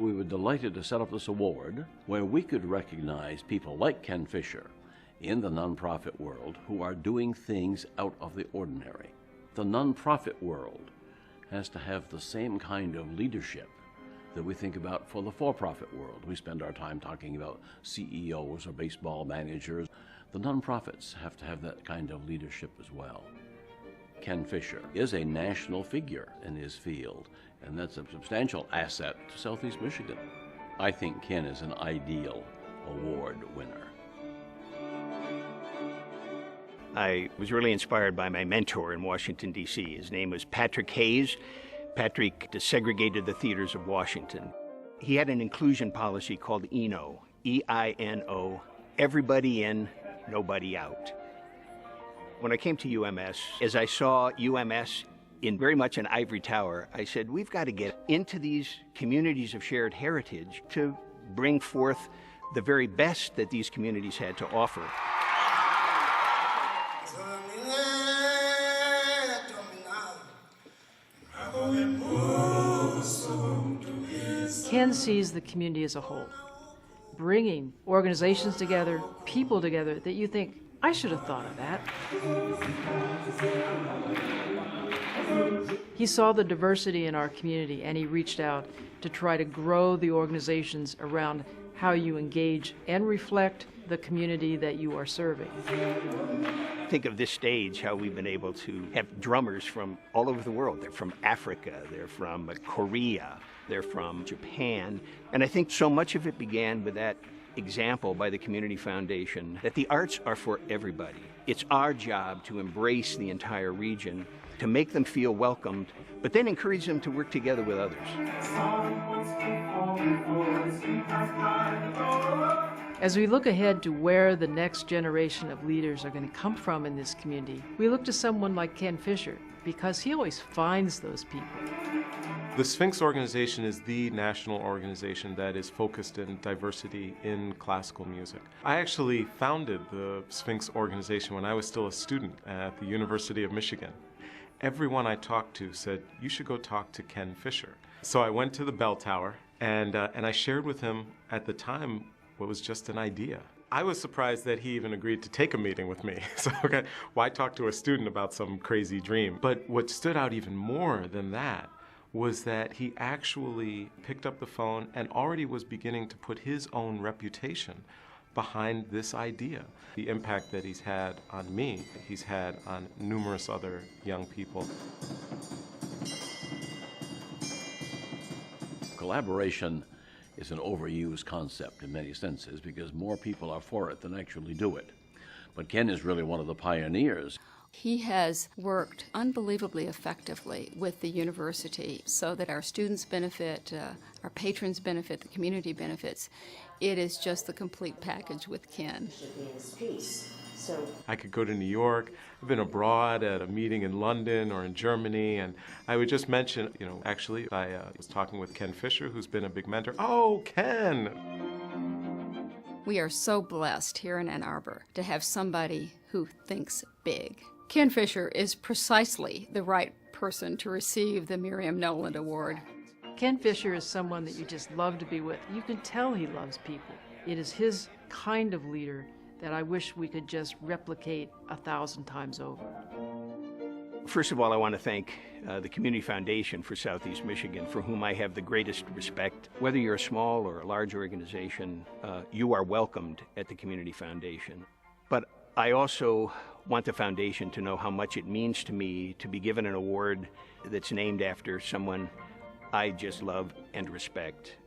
We were delighted to set up this award where we could recognize people like Ken Fischer in the nonprofit world who are doing things out of the ordinary. The nonprofit world has to have the same kind of leadership that we think about for the for-profit world. We spend our time talking about CEOs or baseball managers. The nonprofits have to have that kind of leadership as well. Ken Fischer is a national figure in his field, and that's a substantial asset to Southeast Michigan. I think Ken is an ideal award winner. I was really inspired by my mentor in Washington, D.C. His name was Patrick Hayes. Patrick desegregated the theaters of Washington. He had an inclusion policy called EINO, E-I-N-O, everybody in, nobody out. When I came to UMS, as I saw UMS in very much an ivory tower, I said, we've got to get into these communities of shared heritage to bring forth the very best that these communities had to offer. Ken sees the community as a whole, bringing organizations together, people together that you think, I should have thought of that. He saw the diversity in our community and he reached out to try to grow the organizations around how you engage and reflect the community that you are serving. Think of this stage, how we've been able to have drummers from all over the world. They're from Africa, they're from Korea, they're from Japan. And I think so much of it began with that example by the Community Foundation that the arts are for everybody. It's our job to embrace the entire region, to make them feel welcomed, but then encourage them to work together with others. As we look ahead to where the next generation of leaders are going to come from in this community, we look to someone like Ken Fischer because he always finds those people. The Sphinx organization is the national organization that is focused in diversity in classical music. I actually founded the Sphinx organization when I was still a student at the University of Michigan. Everyone I talked to said, you should go talk to Ken Fischer. So I went to the bell tower and I shared with him at the time what was just an idea. I was surprised that he even agreed to take a meeting with me. So okay, why talk to a student about some crazy dream? But what stood out even more than that was that he actually picked up the phone and already was beginning to put his own reputation behind this idea. The impact that he's had on me, he's had on numerous other young people. Collaboration is an overused concept in many senses because more people are for it than actually do it. But Ken is really one of the pioneers. He has worked unbelievably effectively with the university so that our students benefit, our patrons benefit, the community benefits. It is just the complete package with Ken. I could go to New York. I've been abroad at a meeting in London or in Germany, and I would just mention, actually, I was talking with Ken Fischer, who's been a big mentor. Oh, Ken! We are so blessed here in Ann Arbor to have somebody who thinks big. Ken Fischer is precisely the right person to receive the Mariam Noland Award. Ken Fischer is someone that you just love to be with. You can tell he loves people. It is his kind of leader that I wish we could just replicate 1,000 times over. First of all, I want to thank the Community Foundation for Southeast Michigan, for whom I have the greatest respect. Whether you're a small or a large organization, you are welcomed at the Community Foundation. But I also want the foundation to know how much it means to me to be given an award that's named after someone I just love and respect.